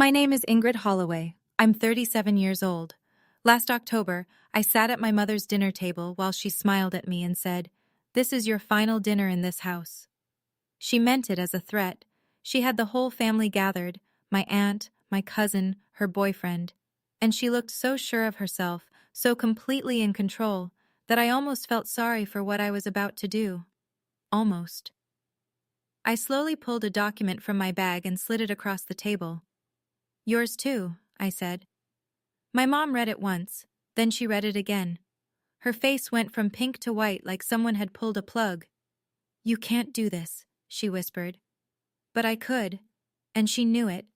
My name is Ingrid Holloway. I'm 37 years old. Last October, I sat at my mother's dinner table while she smiled at me and said, "This is your final dinner in this house." She meant it as a threat. She had the whole family gathered, my aunt, my cousin, her boyfriend, and she looked so sure of herself, so completely in control, that I almost felt sorry for what I was about to do. Almost. I slowly pulled a document from my bag and slid it across the table. "Yours too," I said. My mom read it once, then she read it again. Her face went from pink to white like someone had pulled a plug. "You can't do this," she whispered. But I could, and she knew it.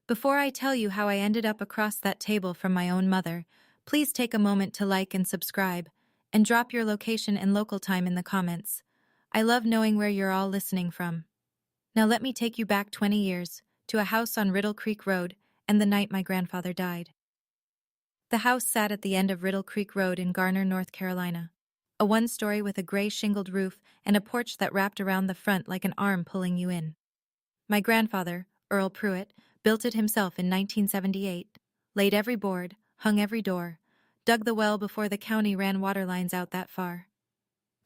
Before I tell you how I ended up across that table from my own mother, please take a moment to like and subscribe, and drop your location and local time in the comments. I love knowing where you're all listening from. Now let me take you back 20 years, to a house on Riddle Creek Road, and the night my grandfather died. The house sat at the end of Riddle Creek Road in Garner, North Carolina. A one-story with a gray shingled roof and a porch that wrapped around the front like an arm pulling you in. My grandfather, Earl Pruitt, built it himself in 1978, laid every board, hung every door, dug the well before the county ran water lines out that far.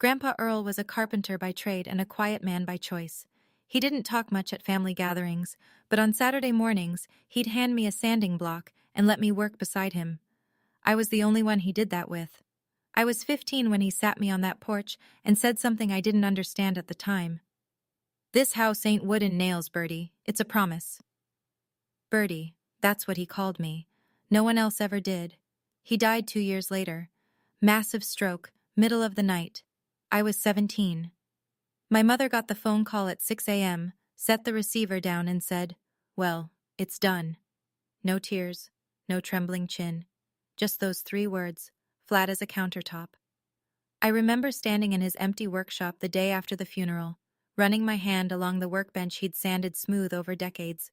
Grandpa Earl was a carpenter by trade and a quiet man by choice. He didn't talk much at family gatherings, but on Saturday mornings, he'd hand me a sanding block and let me work beside him. I was the only one he did that with. I was 15 when he sat me on that porch and said something I didn't understand at the time. "This house ain't wood and nails, Bertie. It's a promise." Bertie, that's what he called me. No one else ever did. He died 2 years later. Massive stroke, middle of the night. I was 17. My mother got the phone call at 6 a.m., set the receiver down and said, "Well, it's done." No tears, no trembling chin. Just those 3 words, flat as a countertop. I remember standing in his empty workshop the day after the funeral, running my hand along the workbench he'd sanded smooth over decades.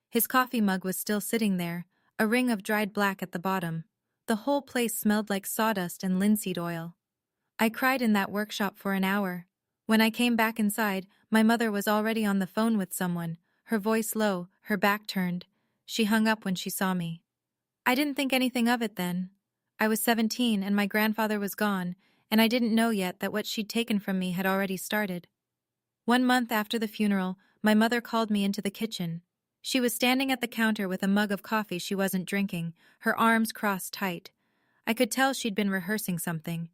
His coffee mug was still sitting there, a ring of dried black at the bottom. The whole place smelled like sawdust and linseed oil. I cried in that workshop for an hour. When I came back inside, my mother was already on the phone with someone, her voice low, her back turned. She hung up when she saw me. I didn't think anything of it then. I was 17 and my grandfather was gone, and I didn't know yet that what she'd taken from me had already started. 1 month after the funeral, my mother called me into the kitchen. She was standing at the counter with a mug of coffee she wasn't drinking, her arms crossed tight. I could tell she'd been rehearsing something.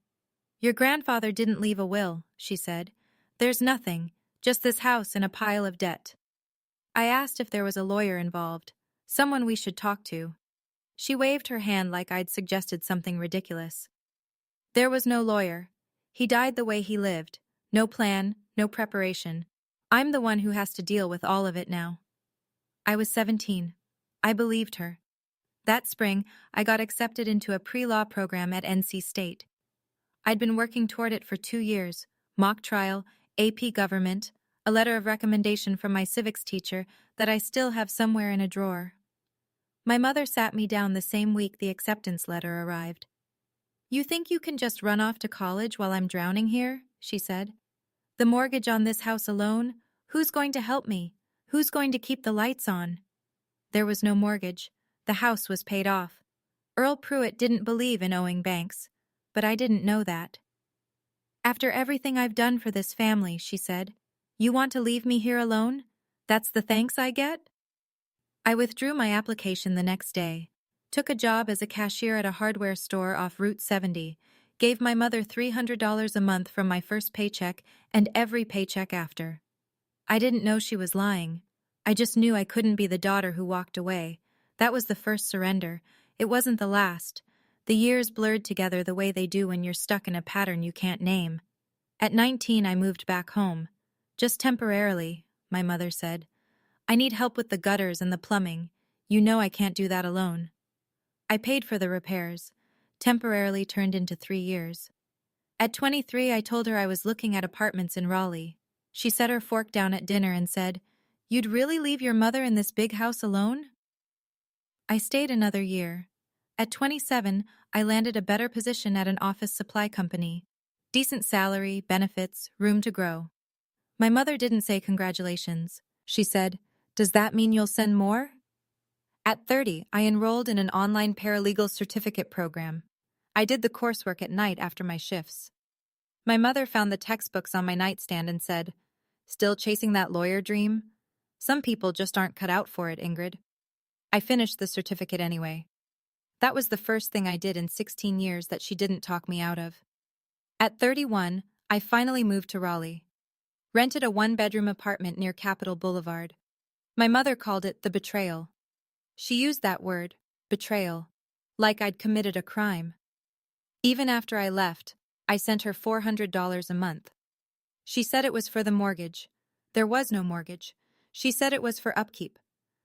"Your grandfather didn't leave a will," she said. "There's nothing, just this house and a pile of debt." I asked if there was a lawyer involved, someone we should talk to. She waved her hand like I'd suggested something ridiculous. There was no lawyer. He died the way he lived. No plan, no preparation. I'm the one who has to deal with all of it now. I was 17. I believed her. That spring, I got accepted into a pre-law program at NC State. I'd been working toward it for 2 years, mock trial, AP government, a letter of recommendation from my civics teacher that I still have somewhere in a drawer. My mother sat me down the same week the acceptance letter arrived. "You think you can just run off to college while I'm drowning here?" she said. "The mortgage on this house alone? Who's going to help me? Who's going to keep the lights on?" There was no mortgage. The house was paid off. Earl Pruitt didn't believe in owing banks, but I didn't know that. "After everything I've done for this family," she said, "you want to leave me here alone? That's the thanks I get?" I withdrew my application the next day, took a job as a cashier at a hardware store off Route 70, gave my mother $300 a month from my first paycheck and every paycheck after. I didn't know she was lying. I just knew I couldn't be the daughter who walked away. That was the first surrender. It wasn't the last. The years blurred together the way they do when you're stuck in a pattern you can't name. At 19, I moved back home. "Just temporarily," my mother said. "I need help with the gutters and the plumbing. You know I can't do that alone." I paid for the repairs. Temporarily turned into 3 years. At 23, I told her I was looking at apartments in Raleigh. She set her fork down at dinner and said, "You'd really leave your mother in this big house alone?" I stayed another year. At 27, I landed a better position at an office supply company. Decent salary, benefits, room to grow. My mother didn't say congratulations. She said, "Does that mean you'll send more?" At 30, I enrolled in an online paralegal certificate program. I did the coursework at night after my shifts. My mother found the textbooks on my nightstand and said, "Still chasing that lawyer dream? Some people just aren't cut out for it, Ingrid." I finished the certificate anyway. That was the first thing I did in 16 years that she didn't talk me out of. At 31, I finally moved to Raleigh. Rented a one-bedroom apartment near Capitol Boulevard. My mother called it the betrayal. She used that word, betrayal, like I'd committed a crime. Even after I left, I sent her $400 a month. She said it was for the mortgage. There was no mortgage. She said it was for upkeep.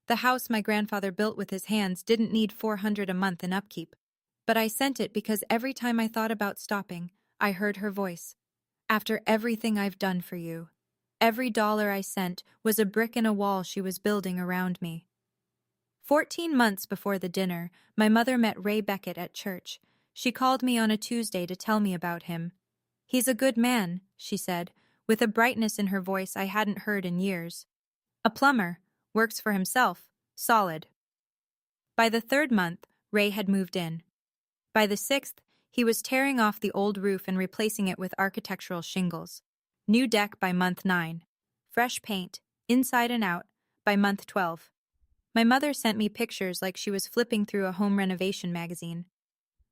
The house my grandfather built with his hands didn't need $400 a month in upkeep. But I sent it because every time I thought about stopping, I heard her voice. "After everything I've done for you." Every dollar I sent was a brick in a wall she was building around me. 14 months before the dinner, my mother met Ray Beckett at church. She called me on a Tuesday to tell me about him. "He's a good man," she said, with a brightness in her voice I hadn't heard in years. "A plumber, works for himself, solid." By the third month, Ray had moved in. By the sixth, he was tearing off the old roof and replacing it with architectural shingles. New deck by month 9. Fresh paint, inside and out, by month 12. My mother sent me pictures like she was flipping through a home renovation magazine.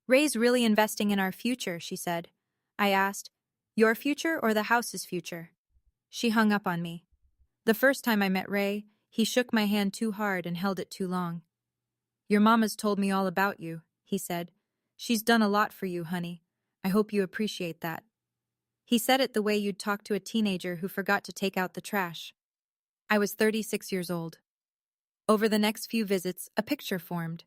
"Ray's really investing in our future," she said. I asked, "Your future or the house's future?" She hung up on me. The first time I met Ray, he shook my hand too hard and held it too long. "Your mama's told me all about you," he said. "She's done a lot for you, honey. I hope you appreciate that." He said it the way you'd talk to a teenager who forgot to take out the trash. I was 36 years old. Over the next few visits, a picture formed.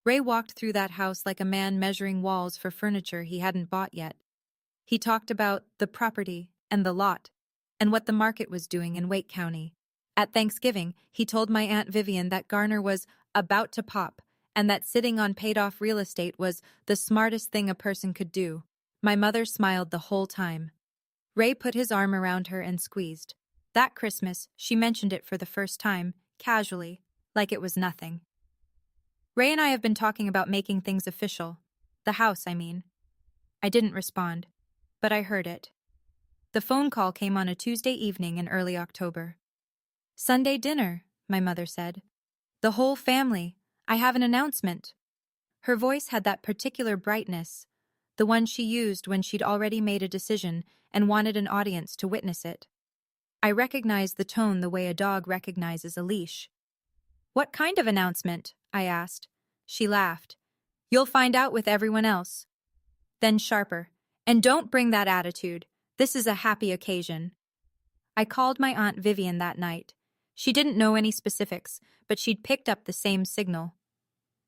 Ray walked through that house like a man measuring walls for furniture he hadn't bought yet. He talked about the property and the lot, and what the market was doing in Wake County. At Thanksgiving, he told my Aunt Vivian that Garner was about to pop, and that sitting on paid-off real estate was the smartest thing a person could do. My mother smiled the whole time. Ray put his arm around her and squeezed. That Christmas, she mentioned it for the first time, casually, like it was nothing. "Ray and I have been talking about making things official. The house, I mean." I didn't respond, but I heard it. The phone call came on a Tuesday evening in early October. "Sunday dinner," my mother said. "The whole family. I have an announcement." Her voice had that particular brightness, the one she used when she'd already made a decision and wanted an audience to witness it. I recognized the tone the way a dog recognizes a leash. "What kind of announcement?" I asked. She laughed. "You'll find out with everyone else." Then sharper, "And don't bring that attitude. This is a happy occasion." I called my Aunt Vivian that night. She didn't know any specifics, but she'd picked up the same signal.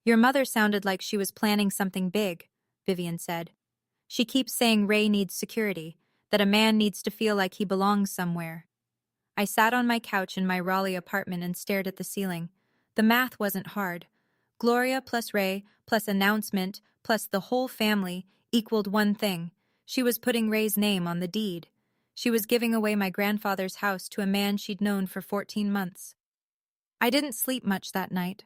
"Your mother sounded like she was planning something big," Vivian said. "She keeps saying Ray needs security, that a man needs to feel like he belongs somewhere." I sat on my couch in my Raleigh apartment and stared at the ceiling. The math wasn't hard. Gloria plus Ray plus announcement plus the whole family equaled one thing. She was putting Ray's name on the deed. She was giving away my grandfather's house to a man she'd known for 14 months. I didn't sleep much that night.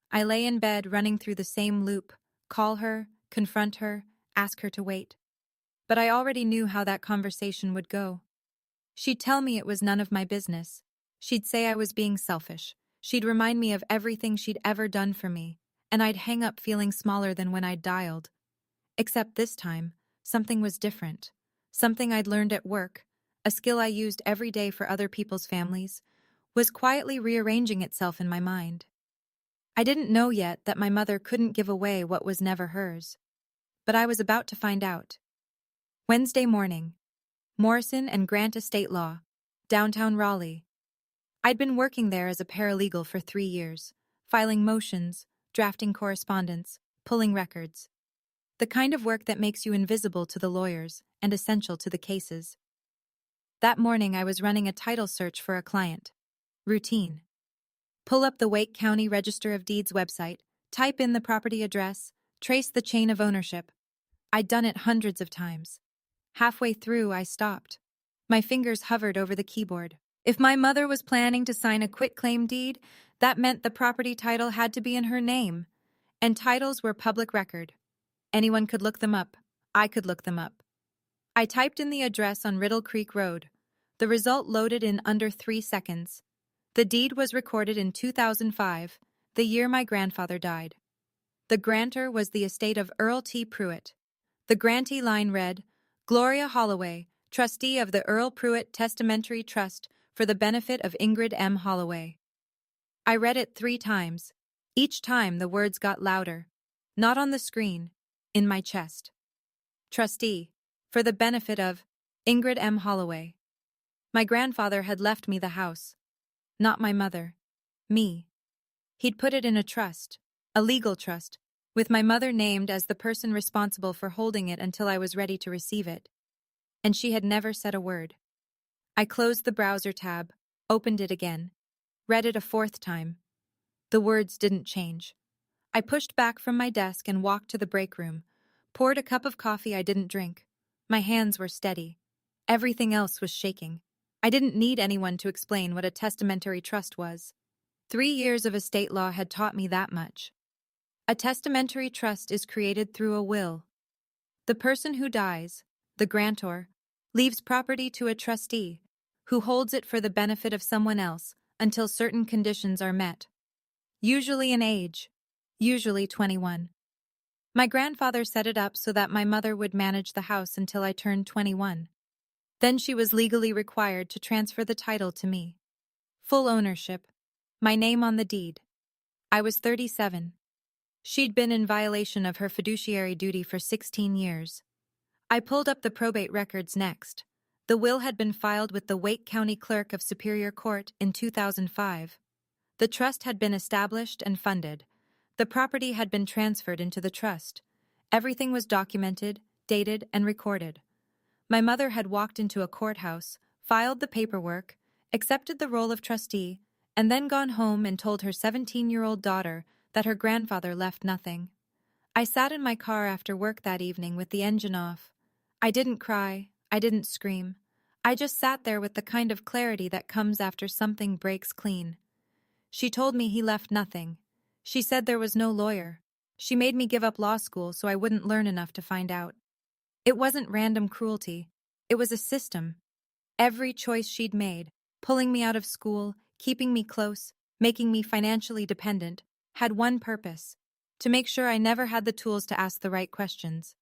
I lay in bed running through the same loop. Call her, confront her, ask her to wait. But I already knew how that conversation would go. She'd tell me it was none of my business. She'd say I was being selfish. She'd remind me of everything she'd ever done for me, and I'd hang up feeling smaller than when I'd dialed. Except this time, something was different. Something I'd learned at work, a skill I used every day for other people's families, was quietly rearranging itself in my mind. I didn't know yet that my mother couldn't give away what was never hers. But I was about to find out. Wednesday morning. Morrison and Grant Estate Law, downtown Raleigh. I'd been working there as a paralegal for 3 years, filing motions, drafting correspondence, pulling records. The kind of work that makes you invisible to the lawyers and essential to the cases. That morning I was running a title search for a client. Routine. Pull up the Wake County Register of Deeds website, type in the property address, trace the chain of ownership. I'd done it hundreds of times. Halfway through, I stopped. My fingers hovered over the keyboard. If my mother was planning to sign a quitclaim deed, That meant the property title had to be in her name, and titles were public record. Anyone could look them up. I could look them up. I typed in the address on Riddle Creek Road. The result loaded in under 3 seconds. The deed was recorded in 2005, the year my grandfather died. The grantor was the estate of Earl T. Pruitt. The grantee line read, Gloria Holloway, trustee of the Earl Pruitt Testamentary Trust for the benefit of Ingrid M. Holloway. I read it 3 times. Each time the words got louder. Not on the screen, in my chest. Trustee, for the benefit of Ingrid M. Holloway. My grandfather had left me the house. Not my mother. Me. He'd put it in a trust, a legal trust, with my mother named as the person responsible for holding it until I was ready to receive it. And she had never said a word. I closed the browser tab, opened it again, read it a 4th time. The words didn't change. I pushed back from my desk and walked to the break room, poured a cup of coffee I didn't drink. My hands were steady. Everything else was shaking. I didn't need anyone to explain what a testamentary trust was. 3 years of estate law had taught me that much. A testamentary trust is created through a will. The person who dies, the grantor, leaves property to a trustee, who holds it for the benefit of someone else until certain conditions are met. Usually an age, usually 21. My grandfather set it up so that my mother would manage the house until I turned 21. Then she was legally required to transfer the title to me. Full ownership. My name on the deed. I was 37. She'd been in violation of her fiduciary duty for 16 years. I pulled up the probate records next. The will had been filed with the Wake County Clerk of Superior Court in 2005. The trust had been established and funded. The property had been transferred into the trust. Everything was documented, dated, and recorded. My mother had walked into a courthouse, filed the paperwork, accepted the role of trustee, and then gone home and told her 17-year-old daughter that her grandfather left nothing. I sat in my car after work that evening with the engine off. I didn't cry. I didn't scream. I just sat there with the kind of clarity that comes after something breaks clean. She told me he left nothing. She said there was no lawyer. She made me give up law school so I wouldn't learn enough to find out. It wasn't random cruelty. It was a system. Every choice she'd made, pulling me out of school, keeping me close, making me financially dependent, had one purpose: to make sure I never had the tools to ask the right questions.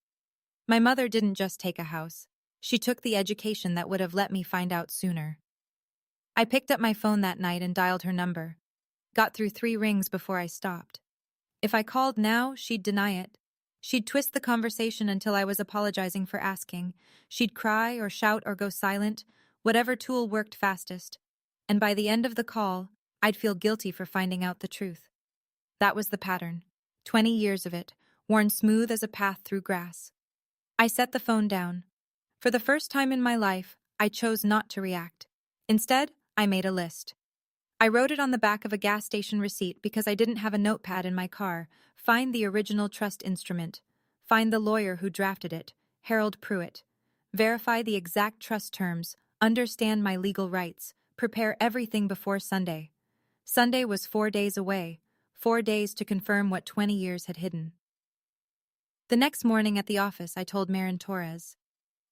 My mother didn't just take a house. She took the education that would have let me find out sooner. I picked up my phone that night and dialed her number. Got through 3 rings before I stopped. If I called now, she'd deny it. She'd twist the conversation until I was apologizing for asking. She'd cry or shout or go silent, whatever tool worked fastest. And by the end of the call, I'd feel guilty for finding out the truth. That was the pattern. 20 years of it, worn smooth as a path through grass. I set the phone down. For the first time in my life, I chose not to react. Instead, I made a list. I wrote it on the back of a gas station receipt because I didn't have a notepad in my car. Find the original trust instrument. Find the lawyer who drafted it, Harold Pruitt. Verify the exact trust terms. Understand my legal rights. Prepare everything before Sunday. Sunday was 4 days away. 4 days to confirm what 20 years had hidden. The next morning at the office, I told Marin Torres.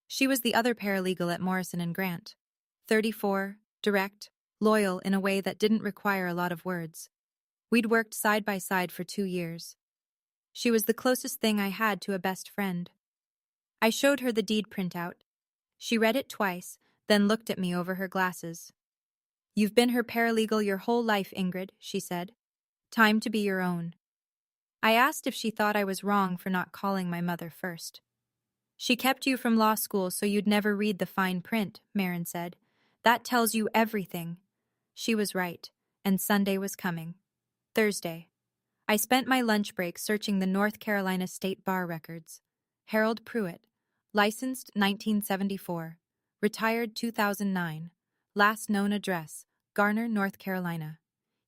She was the other paralegal at Morrison and Grant. 34, direct, loyal in a way that didn't require a lot of words. We'd worked side by side for 2 years. She was the closest thing I had to a best friend. I showed her the deed printout. She read it twice, then looked at me over her glasses. "You've been her paralegal your whole life, Ingrid," she said. "Time to be your own." I asked if she thought I was wrong for not calling my mother first. "She kept you from law school so you'd never read the fine print," Marin said. "That tells you everything." She was right, and Sunday was coming. Thursday. I spent my lunch break searching the North Carolina State Bar records. Harold Pruitt, licensed 1974, retired 2009, last known address, Garner, North Carolina.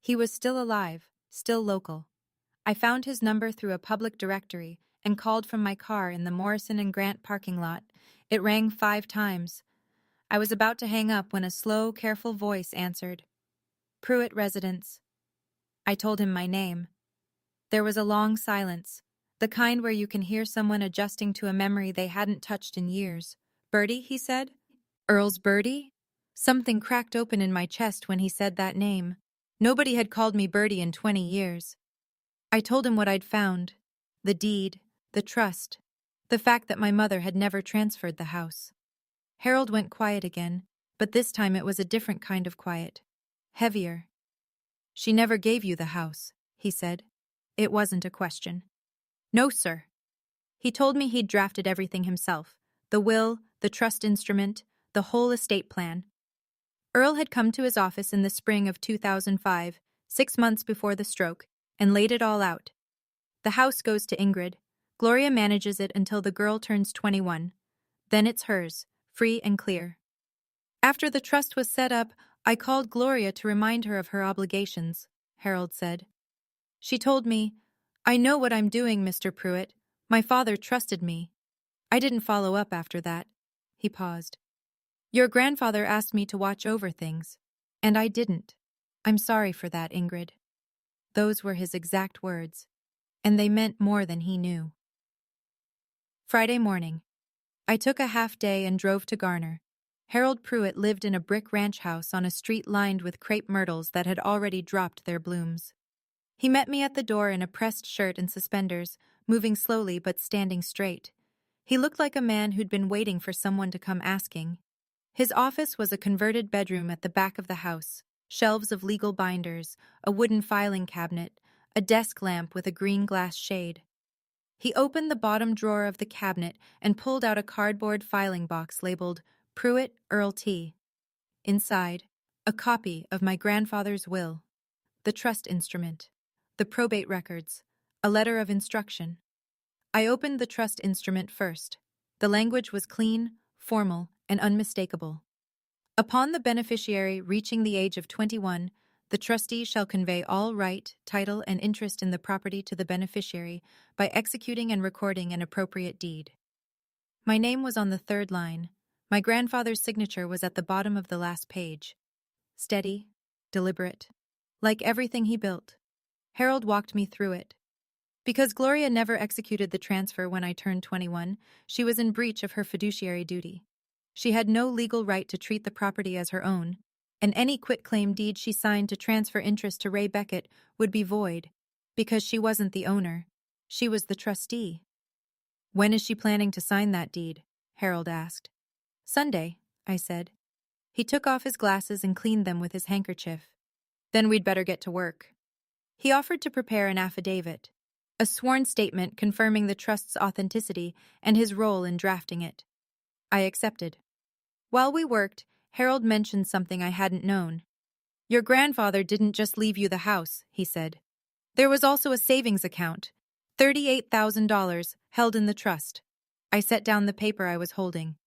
He was still alive, still local. I found his number through a public directory and called from my car in the Morrison and Grant parking lot. It rang 5 times. I was about to hang up when a slow, careful voice answered. "Pruitt residence." I told him my name. There was a long silence, the kind where you can hear someone adjusting to a memory they hadn't touched in years. Bertie, he said. Earl's Bertie? Something cracked open in my chest when he said that name. Nobody had called me Bertie in 20 years. I told him what I'd found. The deed, the trust, the fact that my mother had never transferred the house. Harold went quiet again, but this time it was a different kind of quiet. Heavier. She never gave you the house, he said. It wasn't a question. No, sir. He told me he'd drafted everything himself. The will, the trust instrument, the whole estate plan. Earl had come to his office in the spring of 2005, 6 months before the stroke, and laid it all out. The house goes to Ingrid. Gloria manages it until the girl turns 21. Then it's hers, free and clear. After the trust was set up, I called Gloria to remind her of her obligations, Harold said. She told me, I know what I'm doing, Mr. Pruitt. My father trusted me. I didn't follow up after that. He paused. Your grandfather asked me to watch over things, and I didn't. I'm sorry for that, Ingrid. Those were his exact words, and they meant more than he knew. Friday morning. I took a half day and drove to Garner. Harold Pruitt lived in a brick ranch house on a street lined with crepe myrtles that had already dropped their blooms. He met me at the door in a pressed shirt and suspenders, moving slowly but standing straight. He looked like a man who'd been waiting for someone to come asking. His office was a converted bedroom at the back of the house, shelves of legal binders, a wooden filing cabinet, a desk lamp with a green glass shade. He opened the bottom drawer of the cabinet and pulled out a cardboard filing box labeled Pruitt Earl T. Inside, a copy of my grandfather's will, the trust instrument, the probate records, a letter of instruction. I opened the trust instrument first. The language was clean, formal, and unmistakable. Upon the beneficiary reaching the age of 21, the trustee shall convey all right, title, and interest in the property to the beneficiary by executing and recording an appropriate deed. My name was on the third line. My grandfather's signature was at the bottom of the last page. Steady, deliberate, like everything he built. Harold walked me through it. Because Gloria never executed the transfer when I turned 21, she was in breach of her fiduciary duty. She had no legal right to treat the property as her own, and any quitclaim deed she signed to transfer interest to Ray Beckett would be void, because she wasn't the owner. She was the trustee. When is she planning to sign that deed? Harold asked. Sunday, I said. He took off his glasses and cleaned them with his handkerchief. Then we'd better get to work. He offered to prepare an affidavit, a sworn statement confirming the trust's authenticity and his role in drafting it. I accepted. While we worked, Harold mentioned something I hadn't known. Your grandfather didn't just leave you the house, he said. There was also a savings account, $38,000, held in the trust. I set down the paper I was holding.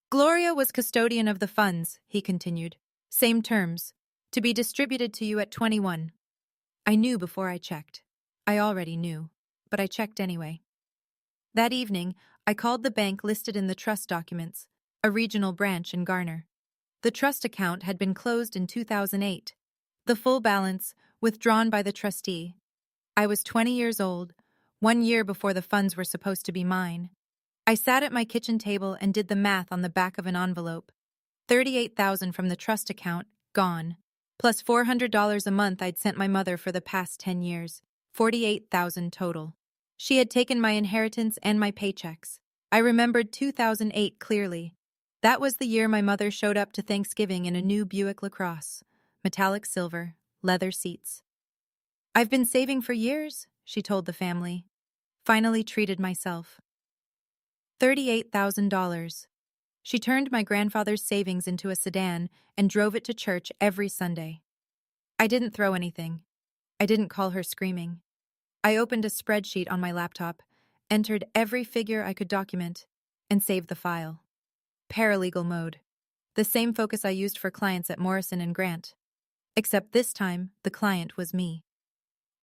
Gloria was custodian of the funds, he continued. Same terms, to be distributed to you at 21. I knew before I checked. I already knew, but I checked anyway. That evening, I called the bank listed in the trust documents, a regional branch in Garner. The trust account had been closed in 2008. The full balance, withdrawn by the trustee. I was 20 years old, 1 year before the funds were supposed to be mine. I sat at my kitchen table and did the math on the back of an envelope. $38,000 from the trust account, gone. Plus $400 a month I'd sent my mother for the past 10 years. $48,000 total. She had taken my inheritance and my paychecks. I remembered 2008 clearly. That was the year my mother showed up to Thanksgiving in a new Buick LaCrosse, metallic silver, leather seats. I've been saving for years, she told the family. Finally treated myself. $38,000. She turned my grandfather's savings into a sedan and drove it to church every Sunday. I didn't throw anything. I didn't call her screaming. I opened a spreadsheet on my laptop, entered every figure I could document, and saved the file. Paralegal mode. The same focus I used for clients at Morrison and Grant. Except this time, the client was me.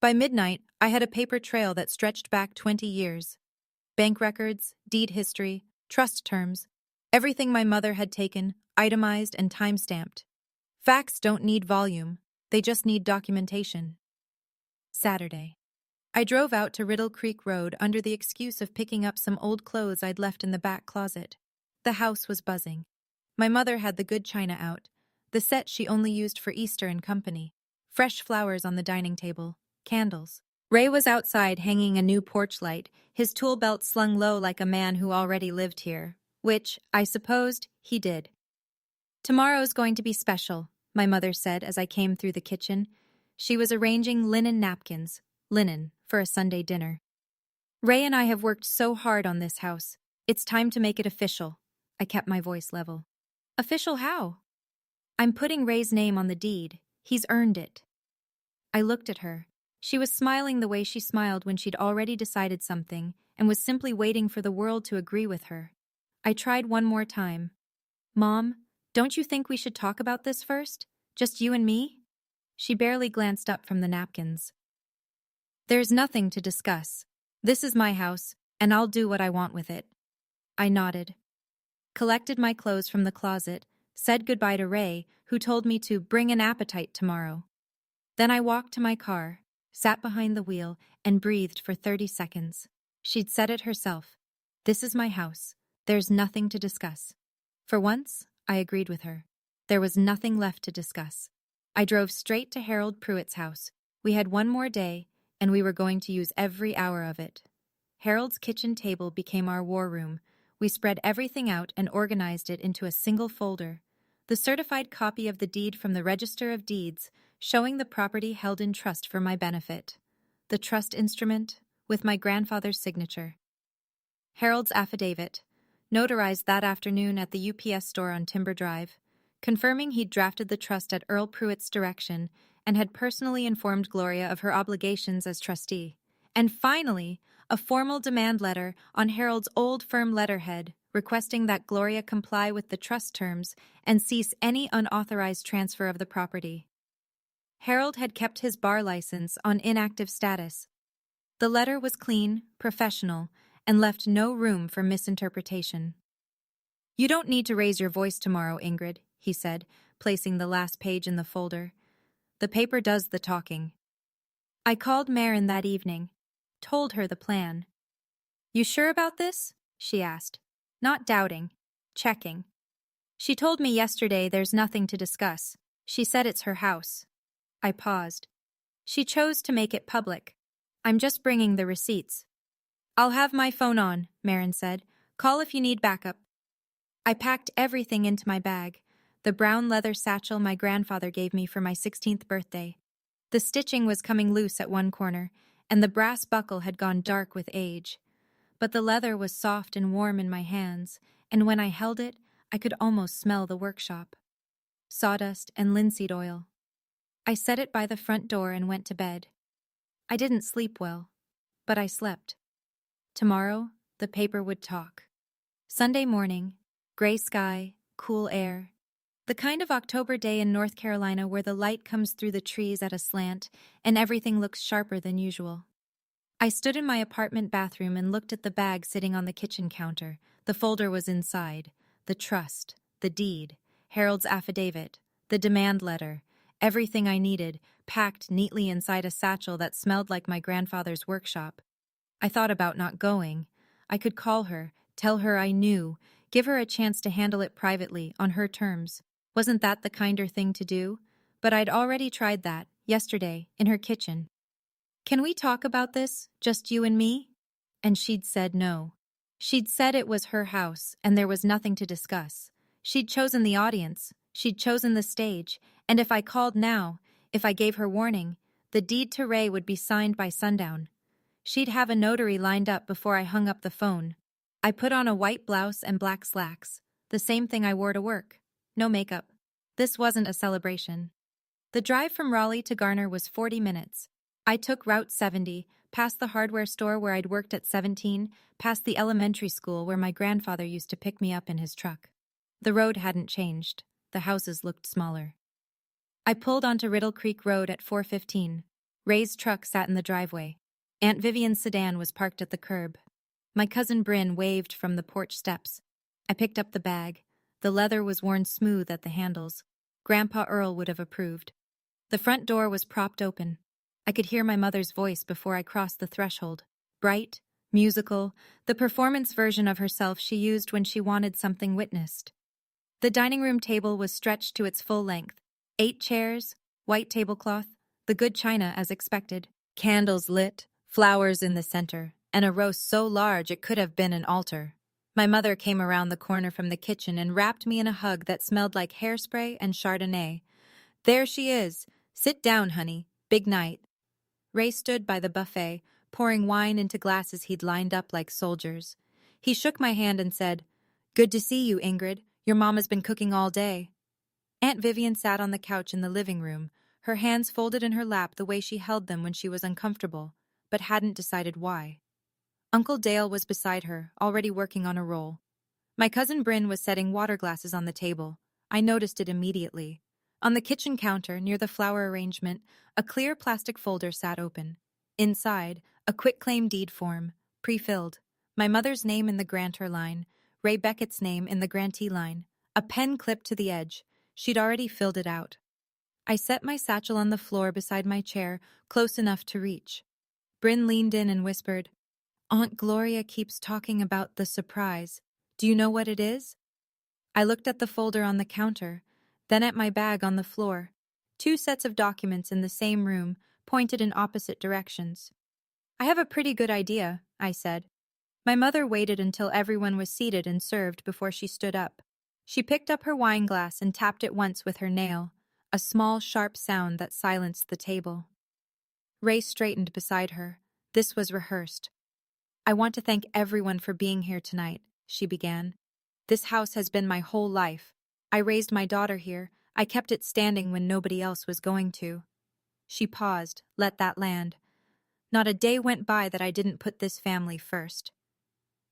By midnight, I had a paper trail that stretched back 20 years. Bank records, deed history, trust terms, everything my mother had taken, itemized and time-stamped. Facts don't need volume, they just need documentation. Saturday. I drove out to Riddle Creek Road under the excuse of picking up some old clothes I'd left in the back closet. The house was buzzing. My mother had the good china out, the set she only used for Easter and company, fresh flowers on the dining table, candles. Ray was outside hanging a new porch light, his tool belt slung low like a man who already lived here, which, I supposed, he did. "Tomorrow's going to be special," my mother said as I came through the kitchen. She was arranging linen napkins, linen, for a Sunday dinner. "Ray and I have worked so hard on this house. It's time to make it official." I kept my voice level. "Official how?" "I'm putting Ray's name on the deed. He's earned it." I looked at her. She was smiling the way she smiled when she'd already decided something and was simply waiting for the world to agree with her. I tried one more time. "Mom, don't you think we should talk about this first? Just you and me?" She barely glanced up from the napkins. "There's nothing to discuss. This is my house, and I'll do what I want with it." I nodded, collected my clothes from the closet, said goodbye to Ray, who told me to bring an appetite tomorrow. Then I walked to my car, sat behind the wheel, and breathed for 30 seconds. She'd said it herself. This is my house. There's nothing to discuss. For once, I agreed with her. There was nothing left to discuss. I drove straight to Harold Pruitt's house. We had one more day, and we were going to use every hour of it. Harold's kitchen table became our war room. We spread everything out and organized it into a single folder. The certified copy of the deed from the Register of Deeds, showing the property held in trust for my benefit. The trust instrument, with my grandfather's signature. Harold's affidavit, notarized that afternoon at the UPS store on Timber Drive, confirming he'd drafted the trust at Earl Pruitt's direction and had personally informed Gloria of her obligations as trustee. And finally, a formal demand letter on Harold's old firm letterhead requesting that Gloria comply with the trust terms and cease any unauthorized transfer of the property. Harold had kept his bar license on inactive status. The letter was clean, professional, and left no room for misinterpretation. "You don't need to raise your voice tomorrow, Ingrid," he said, placing the last page in the folder. "The paper does the talking." I called Marin that evening, told her the plan. "You sure about this?" she asked. Not doubting, checking. "She told me yesterday there's nothing to discuss. She said it's her house." I paused. "She chose to make it public. I'm just bringing the receipts." "I'll have my phone on," Marin said. "Call if you need backup." I packed everything into my bag, the brown leather satchel my grandfather gave me for my 16th birthday. The stitching was coming loose at one corner, and the brass buckle had gone dark with age. But the leather was soft and warm in my hands, and when I held it, I could almost smell the workshop. Sawdust and linseed oil. I set it by the front door and went to bed. I didn't sleep well, but I slept. Tomorrow, the paper would talk. Sunday morning, gray sky, cool air. The kind of October day in North Carolina where the light comes through the trees at a slant and everything looks sharper than usual. I stood in my apartment bathroom and looked at the bag sitting on the kitchen counter. The folder was inside. The trust, the deed, Harold's affidavit, the demand letter, everything I needed, packed neatly inside a satchel that smelled like my grandfather's workshop. I thought about not going. I could call her, tell her I knew, give her a chance to handle it privately, on her terms. Wasn't that the kinder thing to do? But I'd already tried that, yesterday, in her kitchen. "Can we talk about this, just you and me?" And she'd said no. She'd said it was her house, and there was nothing to discuss. She'd chosen the audience, she'd chosen the stage, and if I called now, if I gave her warning, the deed to Ray would be signed by sundown. She'd have a notary lined up before I hung up the phone. I put on a white blouse and black slacks, the same thing I wore to work. No makeup. This wasn't a celebration. The drive from Raleigh to Garner was 40 minutes. I took Route 70, past the hardware store where I'd worked at 17, past the elementary school where my grandfather used to pick me up in his truck. The road hadn't changed. The houses looked smaller. I pulled onto Riddle Creek Road at 4:15. Ray's truck sat in the driveway. Aunt Vivian's sedan was parked at the curb. My cousin Bryn waved from the porch steps. I picked up the bag. The leather was worn smooth at the handles. Grandpa Earl would have approved. The front door was propped open. I could hear my mother's voice before I crossed the threshold. Bright, musical, the performance version of herself she used when she wanted something witnessed. The dining room table was stretched to its full length. 8 chairs, white tablecloth, the good china as expected, candles lit, flowers in the center, and a roast so large it could have been an altar. My mother came around the corner from the kitchen and wrapped me in a hug that smelled like hairspray and Chardonnay. There she is. Sit down, honey. Big night. Ray stood by the buffet, pouring wine into glasses he'd lined up like soldiers. He shook my hand and said, "Good to see you, Ingrid. Your mama's been cooking all day." Aunt Vivian sat on the couch in the living room, her hands folded in her lap the way she held them when she was uncomfortable, but hadn't decided why. Uncle Dale was beside her, already working on a roll. My cousin Bryn was setting water glasses on the table. I noticed it immediately. On the kitchen counter, near the flower arrangement, a clear plastic folder sat open. Inside, a quitclaim deed form, pre-filled. My mother's name in the grantor line, Ray Beckett's name in the grantee line, a pen clipped to the edge. She'd already filled it out. I set my satchel on the floor beside my chair, close enough to reach. Bryn leaned in and whispered, "Aunt Gloria keeps talking about the surprise. Do you know what it is?" I looked at the folder on the counter, then at my bag on the floor. 2 sets of documents in the same room, pointed in opposite directions. "I have a pretty good idea," I said. My mother waited until everyone was seated and served before she stood up. She picked up her wine glass and tapped it once with her nail, a small, sharp sound that silenced the table. Ray straightened beside her. This was rehearsed. "I want to thank everyone for being here tonight," she began. "This house has been my whole life. I raised my daughter here. I kept it standing when nobody else was going to." She paused, let that land. "Not a day went by that I didn't put this family first."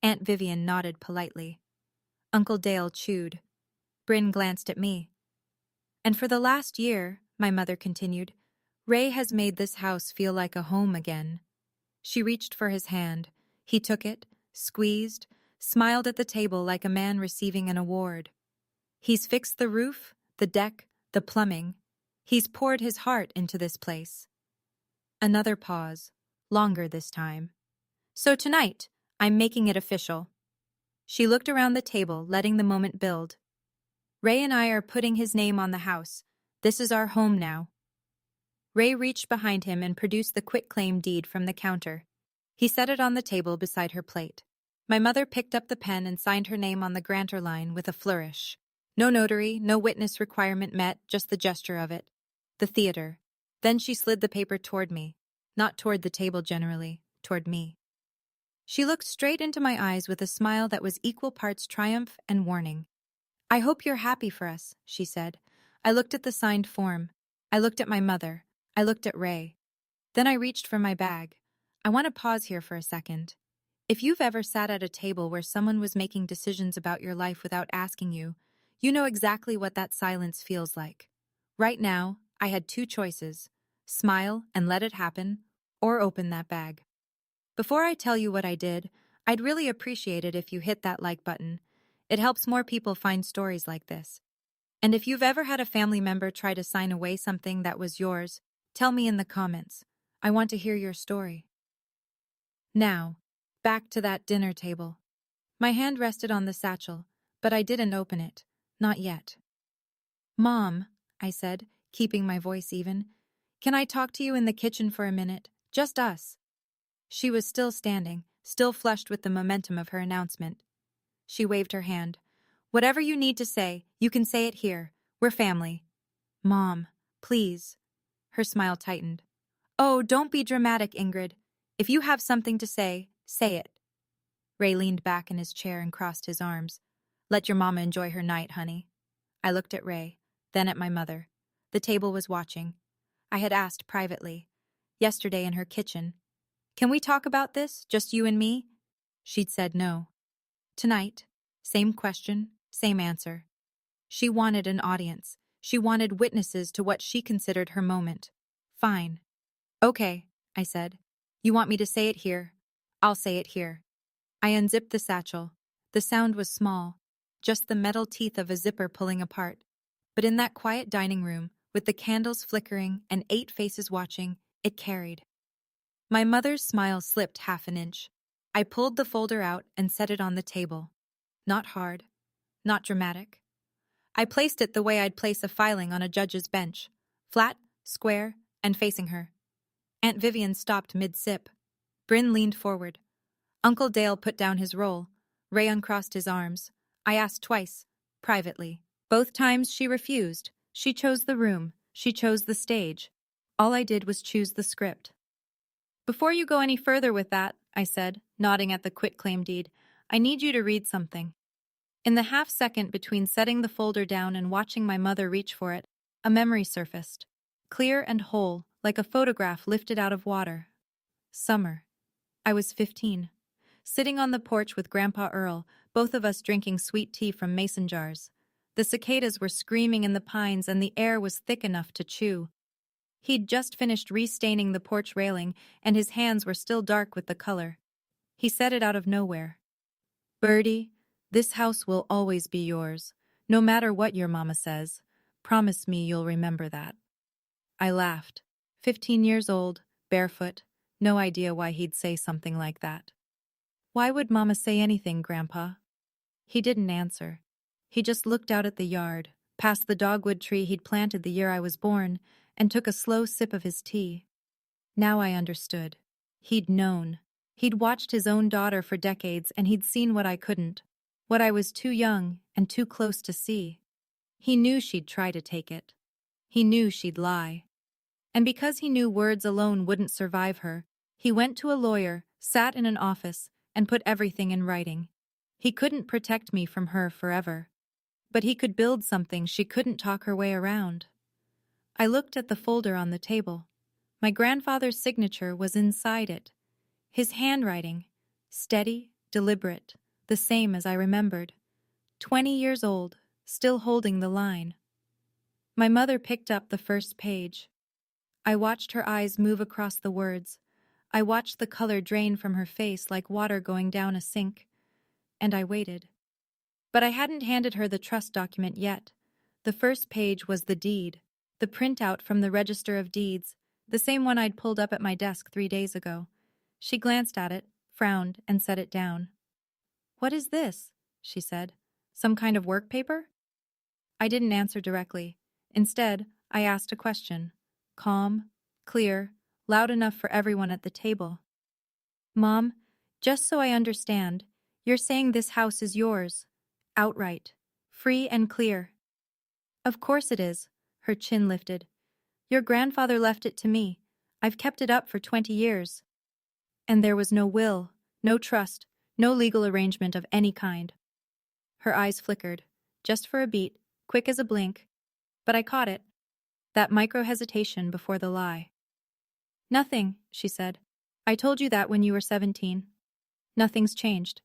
Aunt Vivian nodded politely. Uncle Dale chewed. Bryn glanced at me. "And for the last year," my mother continued, "Ray has made this house feel like a home again." She reached for his hand. He took it, squeezed, smiled at the table like a man receiving an award. "He's fixed the roof, the deck, the plumbing. He's poured his heart into this place." Another pause, longer this time. "So tonight, I'm making it official." She looked around the table, letting the moment build. "Ray and I are putting his name on the house. This is our home now." Ray reached behind him and produced the quitclaim deed from the counter. He set it on the table beside her plate. My mother picked up the pen and signed her name on the grantor line with a flourish. No notary, no witness requirement met, just the gesture of it. The theater. Then she slid the paper toward me. Not toward the table generally, toward me. She looked straight into my eyes with a smile that was equal parts triumph and warning. "I hope you're happy for us," she said. I looked at the signed form. I looked at my mother. I looked at Ray. Then I reached for my bag. I want to pause here for a second. If you've ever sat at a table where someone was making decisions about your life without asking you, you know exactly what that silence feels like. Right now, I had 2 choices: smile and let it happen, or open that bag. Before I tell you what I did, I'd really appreciate it if you hit that like button. It helps more people find stories like this. And if you've ever had a family member try to sign away something that was yours, tell me in the comments. I want to hear your story. Now, back to that dinner table. My hand rested on the satchel, but I didn't open it. Not yet. "Mom," I said, keeping my voice even, "can I talk to you in the kitchen for a minute? Just us." She was still standing, still flushed with the momentum of her announcement. She waved her hand. "Whatever you need to say, you can say it here. We're family." "Mom, please." Her smile tightened. "Oh, don't be dramatic, Ingrid. If you have something to say it." Ray leaned back in his chair and crossed his arms. "Let your mama enjoy her night, honey." I looked at Ray, then at my mother. The table was watching. I had asked privately, yesterday in her kitchen, "Can we talk about this, just you and me?" She'd said no. Tonight, same question, same answer. She wanted an audience. She wanted witnesses to what she considered her moment. "Fine." "Okay," I said. "You want me to say it here? I'll say it here." I unzipped the satchel. The sound was small, just the metal teeth of a zipper pulling apart. But in that quiet dining room, with the candles flickering and 8 faces watching, It carried. My mother's smile slipped half an inch. I pulled the folder out and set it on the table. Not hard, not dramatic. I placed it the way I'd place a filing on a judge's bench, flat, square, and facing her. Aunt Vivian stopped mid-sip. Bryn leaned forward. Uncle Dale put down his roll. Ray uncrossed his arms. I asked twice, privately. Both times she refused. She chose the room. She chose the stage. All I did was choose the script. Before you go any further with that, I said, nodding at the quitclaim deed, I need you to read something. In the half-second between setting the folder down and watching my mother reach for it, a memory surfaced. Clear and whole, like a photograph lifted out of water. Summer. I was 15. Sitting on the porch with Grandpa Earl, both of us drinking sweet tea from mason jars. The cicadas were screaming in the pines and the air was thick enough to chew. He'd just finished restaining the porch railing, and his hands were still dark with the color. He said it out of nowhere. Birdie, this house will always be yours, no matter what your mama says. Promise me you'll remember that. I laughed. 15 years old, barefoot, no idea why he'd say something like that. Why would Mama say anything, Grandpa? He didn't answer. He just looked out at the yard, past the dogwood tree he'd planted the year I was born, and took a slow sip of his tea. Now I understood. He'd known. He'd watched his own daughter for decades, and he'd seen what I couldn't, what I was too young and too close to see. He knew she'd try to take it. He knew she'd lie. And because he knew words alone wouldn't survive her, he went to a lawyer, sat in an office, and put everything in writing. He couldn't protect me from her forever. But he could build something she couldn't talk her way around. I looked at the folder on the table. My grandfather's signature was inside it. His handwriting, steady, deliberate, the same as I remembered. 20 years old, still holding the line. My mother picked up the first page. I watched her eyes move across the words. I watched the color drain from her face like water going down a sink. And I waited. But I hadn't handed her the trust document yet. The first page was the deed, the printout from the Register of Deeds, the same one I'd pulled up at my desk 3 days ago. She glanced at it, frowned, and set it down. "What is this?" she said. "Some kind of work paper?" I didn't answer directly. Instead, I asked a question. Calm, clear, loud enough for everyone at the table. "Mom, just so I understand, you're saying this house is yours, outright, free and clear?" "Of course it is," her chin lifted. "Your grandfather left it to me. I've kept it up for 20 years. And there was no will, no trust, no legal arrangement of any kind." Her eyes flickered, just for a beat, quick as a blink, but I caught it. That micro-hesitation before the lie. "Nothing," she said. "I told you that when you were 17. Nothing's changed.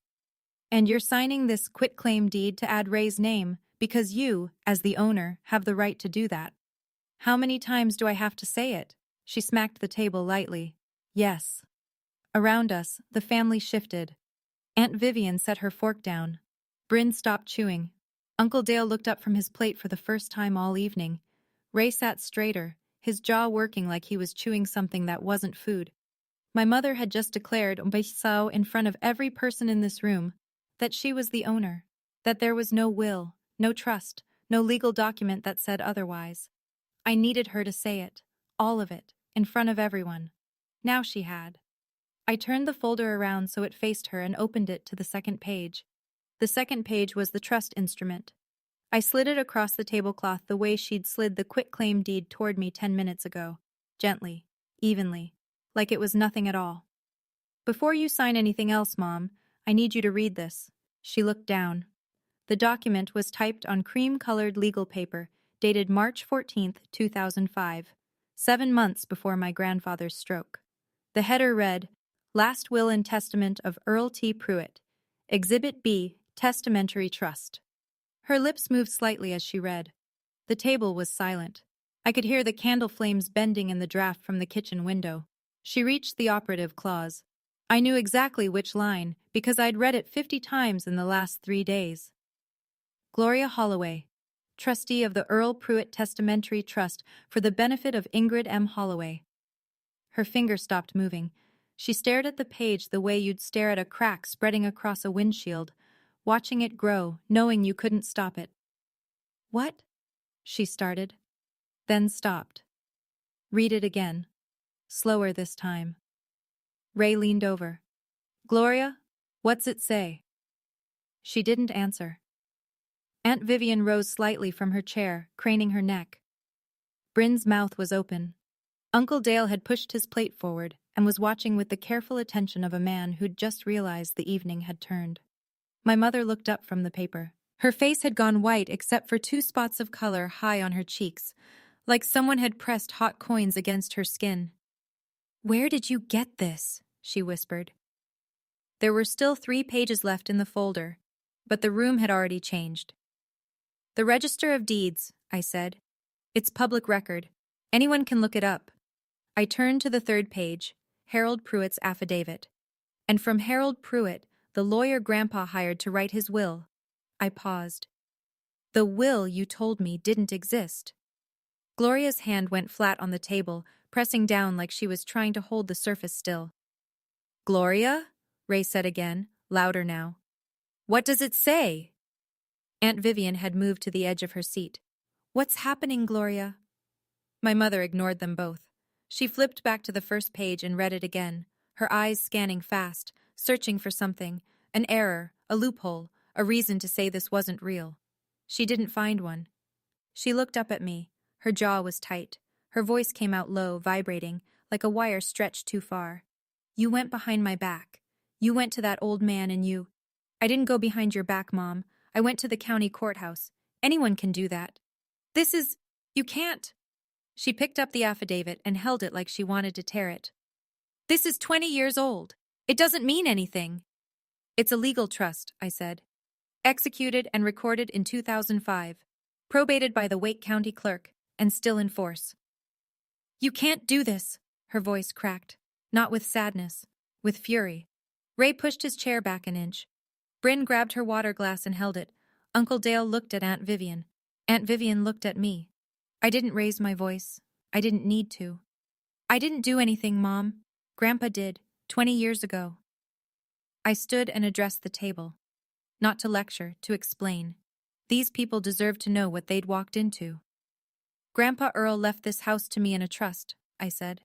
And you're signing this quitclaim deed to add Ray's name because you, as the owner, have the right to do that. How many times do I have to say it?" She smacked the table lightly. "Yes." Around us, the family shifted. Aunt Vivian set her fork down. Bryn stopped chewing. Uncle Dale looked up from his plate for the first time all evening. Ray sat straighter, his jaw working like he was chewing something that wasn't food. My mother had just declared in front of every person in this room that she was the owner, that there was no will, no trust, no legal document that said otherwise. I needed her to say it, all of it, in front of everyone. Now she had. I turned the folder around so it faced her and opened it to the second page. The second page was the trust instrument. I slid it across the tablecloth the way she'd slid the quitclaim deed toward me 10 minutes ago, gently, evenly, like it was nothing at all. "Before you sign anything else, Mom, I need you to read this." She looked down. The document was typed on cream-colored legal paper, dated March 14, 2005, 7 months before my grandfather's stroke. The header read, "Last Will and Testament of Earl T. Pruitt, Exhibit B, Testamentary Trust." Her lips moved slightly as she read. The table was silent. I could hear the candle flames bending in the draft from the kitchen window. She reached the operative clause. I knew exactly which line, because I'd read it 50 times in the last 3 days. "Gloria Holloway, trustee of the Earl Pruitt Testamentary Trust for the benefit of Ingrid M. Holloway." Her finger stopped moving. She stared at the page the way you'd stare at a crack spreading across a windshield, watching it grow, knowing you couldn't stop it. "What?" she started, then stopped. "Read it again. Slower this time." Ray leaned over. "Gloria, what's it say?" She didn't answer. Aunt Vivian rose slightly from her chair, craning her neck. Bryn's mouth was open. Uncle Dale had pushed his plate forward and was watching with the careful attention of a man who'd just realized the evening had turned. My mother looked up from the paper. Her face had gone white except for 2 spots of color high on her cheeks, like someone had pressed hot coins against her skin. "Where did you get this?" she whispered. There were still 3 pages left in the folder, but the room had already changed. "The Register of Deeds," I said. "It's public record. Anyone can look it up." I turned to the 3rd page, Harold Pruitt's affidavit. And from Harold Pruitt, the lawyer Grandpa hired to write his will. I paused. "The will you told me didn't exist." Gloria's hand went flat on the table, pressing down like she was trying to hold the surface still. "Gloria?" Ray said again, louder now. "What does it say?" Aunt Vivian had moved to the edge of her seat. "What's happening, Gloria?" My mother ignored them both. She flipped back to the 1st page and read it again, her eyes scanning fast, searching for something, an error, a loophole, a reason to say this wasn't real. She didn't find one. She looked up at me. Her jaw was tight. Her voice came out low, vibrating, like a wire stretched too far. "You went behind my back. You went to that old man and you—" "I didn't go behind your back, Mom. I went to the county courthouse. Anyone can do that. This is— You can't." She picked up the affidavit and held it like she wanted to tear it. "This is 20 years old. It doesn't mean anything." "It's a legal trust," I said. "Executed and recorded in 2005. Probated by the Wake County clerk, and still in force." "You can't do this," her voice cracked. Not with sadness, with fury. Ray pushed his chair back an inch. Bryn grabbed her water glass and held it. Uncle Dale looked at Aunt Vivian. Aunt Vivian looked at me. I didn't raise my voice. I didn't need to. "I didn't do anything, Mom. Grandpa did, 20 years ago." I stood and addressed the table. Not to lecture, to explain. These people deserved to know what they'd walked into. "Grandpa Earl left this house to me in a trust," I said.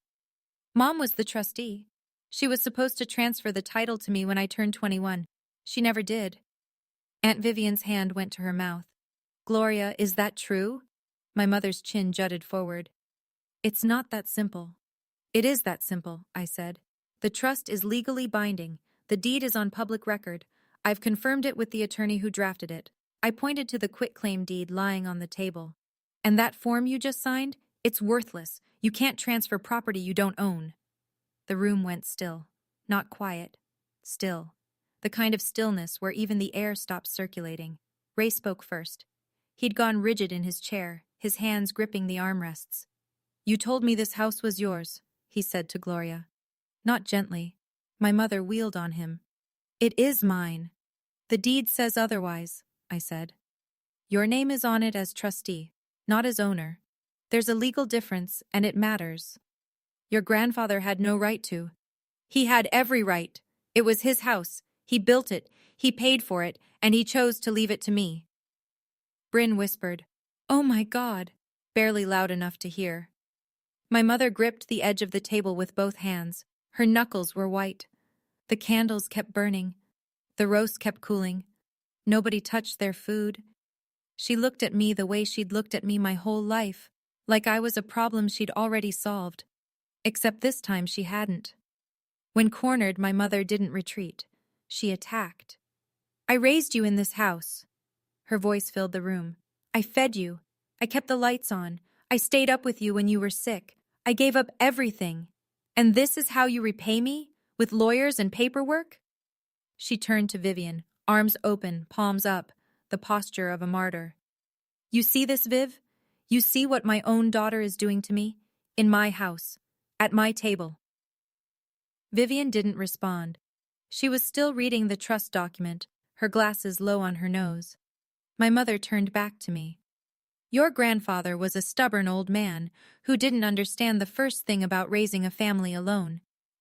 "Mom was the trustee. She was supposed to transfer the title to me when I turned 21. She never did." Aunt Vivian's hand went to her mouth. "Gloria, is that true?" My mother's chin jutted forward. "It's not that simple." "It is that simple," I said. "The trust is legally binding. The deed is on public record. I've confirmed it with the attorney who drafted it." I pointed to the quitclaim deed lying on the table. "And that form you just signed? It's worthless. You can't transfer property you don't own." The room went still. Not quiet. Still. The kind of stillness where even the air stopped circulating. Ray spoke first. He'd gone rigid in his chair, his hands gripping the armrests. "You told me this house was yours," he said to Gloria. Not gently. My mother wheeled on him. "It is mine." "The deed says otherwise," I said. "Your name is on it as trustee, not as owner. There's a legal difference, and it matters. Your grandfather had no right to." "He had every right. It was his house. He built it, he paid for it, and he chose to leave it to me." Bryn whispered, "Oh my God," barely loud enough to hear. My mother gripped the edge of the table with both hands. Her knuckles were white. The candles kept burning. The roast kept cooling. Nobody touched their food. She looked at me the way she'd looked at me my whole life, like I was a problem she'd already solved. Except this time she hadn't. When cornered, my mother didn't retreat. She attacked. "I raised you in this house." Her voice filled the room. "I fed you. I kept the lights on. I stayed up with you when you were sick. I gave up everything. And this is how you repay me? With lawyers and paperwork?" She turned to Vivian, arms open, palms up, the posture of a martyr. "You see this, Viv? You see what my own daughter is doing to me? In my house. At my table." Vivian didn't respond. She was still reading the trust document, her glasses low on her nose. My mother turned back to me. Your grandfather was a stubborn old man who didn't understand the first thing about raising a family alone.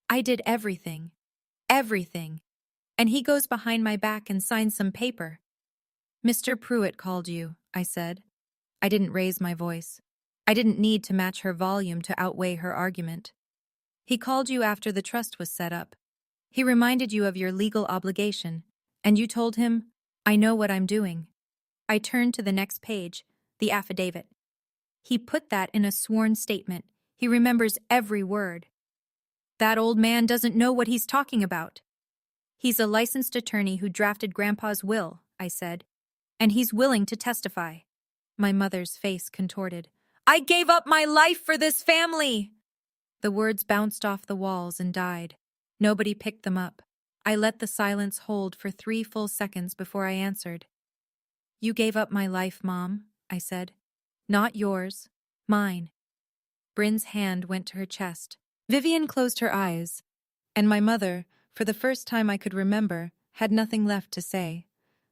I did everything. Everything. And he goes behind my back and signs some paper. Mr. Pruitt called you, I said. I didn't raise my voice. I didn't need to match her volume to outweigh her argument. He called you after the trust was set up. He reminded you of your legal obligation, and you told him, I know what I'm doing. I turned to the next page, the affidavit. He put that in a sworn statement. He remembers every word. That old man doesn't know what he's talking about. He's a licensed attorney who drafted Grandpa's will, I said, and he's willing to testify. My mother's face contorted. I gave up my life for this family! The words bounced off the walls and died. Nobody picked them up. I let the silence hold for 3 full seconds before I answered. You gave up my life, Mom, I said. Not yours, mine. Bryn's hand went to her chest. Vivian closed her eyes, and my mother, for the first time I could remember, had nothing left to say.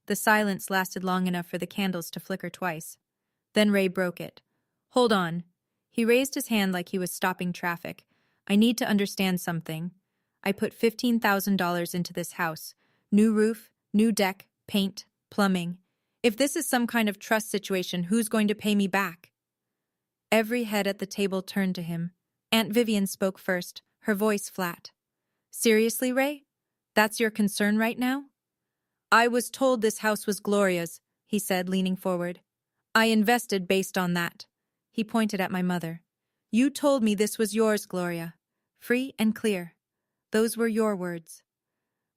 The silence lasted long enough for the candles to flicker twice. Then Ray broke it. Hold on. He raised his hand like he was stopping traffic. I need to understand something. I put $15,000 into this house. New roof, new deck, paint, plumbing. If this is some kind of trust situation, who's going to pay me back? Every head at the table turned to him. Aunt Vivian spoke first, her voice flat. Seriously, Ray? That's your concern right now? I was told this house was Gloria's, he said, leaning forward. I invested based on that. He pointed at my mother. You told me this was yours, Gloria. Free and clear. Those were your words.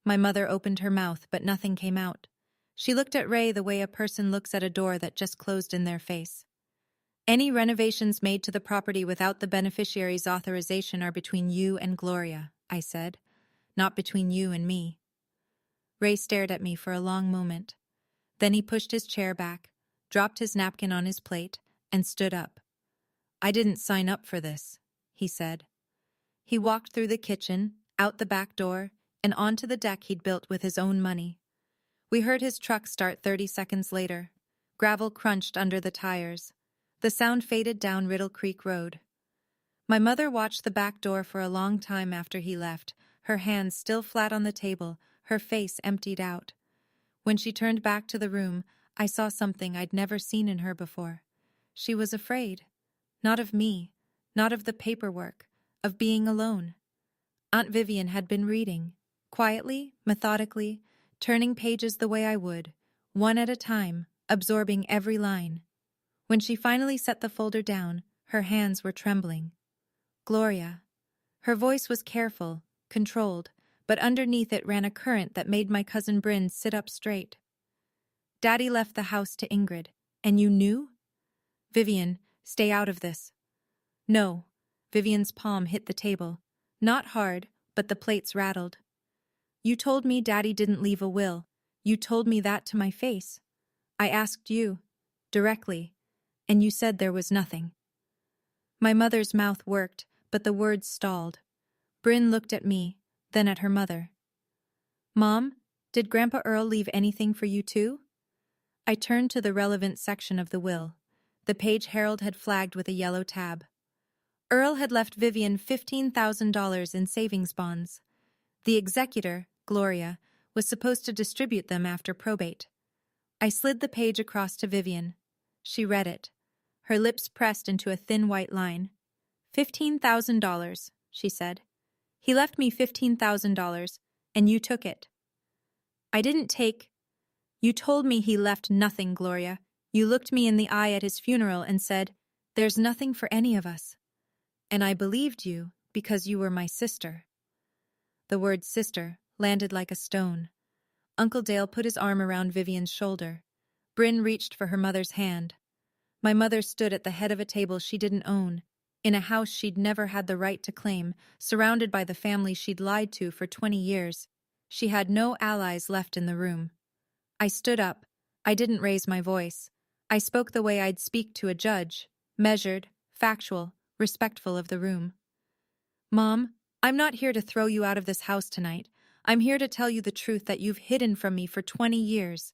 My mother opened her mouth, but nothing came out. She looked at Ray the way a person looks at a door that just closed in their face. Any renovations made to the property without the beneficiary's authorization are between you and Gloria, I said, not between you and me. Ray stared at me for a long moment. Then he pushed his chair back, dropped his napkin on his plate, and stood up. I didn't sign up for this, he said. He walked through the kitchen, out the back door, and onto the deck he'd built with his own money. We heard his truck start 30 seconds later. Gravel crunched under the tires. The sound faded down Riddle Creek Road. My mother watched the back door for a long time after he left, her hands still flat on the table, her face emptied out. When she turned back to the room, I saw something I'd never seen in her before. She was afraid. Not of me, not of the paperwork, of being alone. Aunt Vivian had been reading, quietly, methodically, turning pages the way I would, one at a time, absorbing every line. When she finally set the folder down, her hands were trembling. Gloria. Her voice was careful, controlled, but underneath it ran a current that made my cousin Bryn sit up straight. Daddy left the house to Ingrid, and you knew? Vivian, stay out of this. No. Vivian's palm hit the table. Not hard, but the plates rattled. You told me Daddy didn't leave a will. You told me that to my face. I asked you, directly, and you said there was nothing. My mother's mouth worked, but the words stalled. Bryn looked at me, then at her mother. Mom, did Grandpa Earl leave anything for you too? I turned to the relevant section of the will. The page Harold had flagged with a yellow tab. Earl had left Vivian $15,000 in savings bonds. The executor, Gloria, was supposed to distribute them after probate. I slid the page across to Vivian. She read it. Her lips pressed into a thin white line. $15,000, she said. He left me $15,000, and you took it. I didn't take... You told me he left nothing, Gloria. You looked me in the eye at his funeral and said, there's nothing for any of us. And I believed you because you were my sister. The word sister landed like a stone. Uncle Dale put his arm around Vivian's shoulder. Bryn reached for her mother's hand. My mother stood at the head of a table she didn't own, in a house she'd never had the right to claim, surrounded by the family she'd lied to for 20 years. She had no allies left in the room. I stood up. I didn't raise my voice. I spoke the way I'd speak to a judge, measured, factual, respectful of the room. Mom, I'm not here to throw you out of this house tonight. I'm here to tell you the truth that you've hidden from me for 20 years.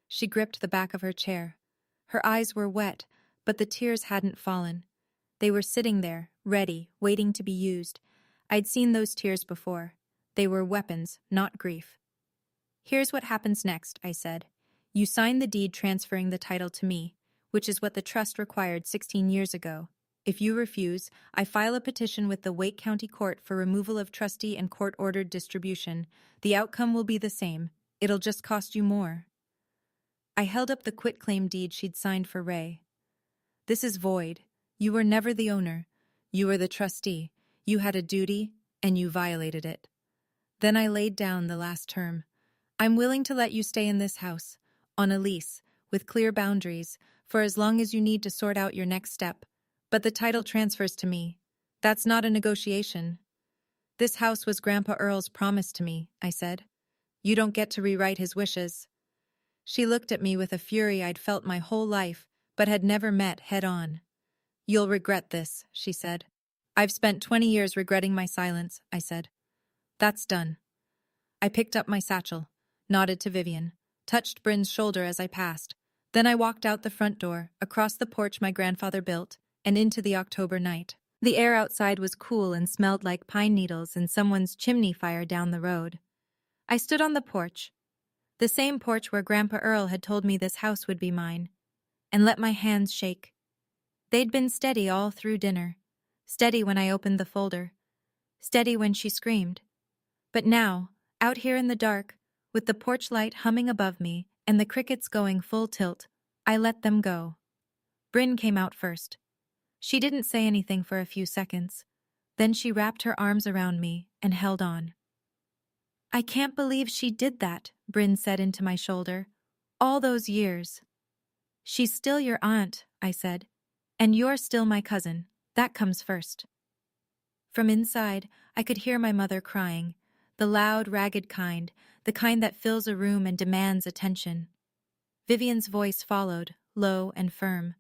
She gripped the back of her chair. Her eyes were wet, But the tears hadn't fallen. They were sitting there, ready, waiting to be used. I'd seen those tears before. They were weapons, not grief. Here's what happens next, I said. You sign the deed transferring the title to me, which is what the trust required 16 years ago. If you refuse, I file a petition with the Wake County Court for removal of trustee and court-ordered distribution. The outcome will be the same. It'll just cost you more. I held up the quitclaim deed she'd signed for Ray. This is void. You were never the owner. You were the trustee. You had a duty, and you violated it. Then I laid down the last term. I'm willing to let you stay in this house, on a lease, with clear boundaries, for as long as you need to sort out your next step. But the title transfers to me. That's not a negotiation. This house was Grandpa Earl's promise to me, I said. You don't get to rewrite his wishes. She looked at me with a fury I'd felt my whole life, but had never met head-on. You'll regret this, she said. I've spent 20 years regretting my silence, I said. That's done. I picked up my satchel, nodded to Vivian, touched Bryn's shoulder as I passed. Then I walked out the front door, across the porch my grandfather built, and into the October night. The air outside was cool and smelled like pine needles and someone's chimney fire down the road. I stood on the porch, the same porch where Grandpa Earl had told me this house would be mine, and let my hands shake. They'd been steady all through dinner, steady when I opened the folder, steady when she screamed. But now, out here in the dark, with the porch light humming above me and the crickets going full tilt, I let them go. Bryn came out first. She didn't say anything for a few seconds. Then she wrapped her arms around me and held on. I can't believe she did that, Bryn said into my shoulder. All those years. She's still your aunt, I said. And you're still my cousin. That comes first. From inside, I could hear my mother crying, the loud, ragged kind, the kind that fills a room and demands attention. Vivian's voice followed, low and firm.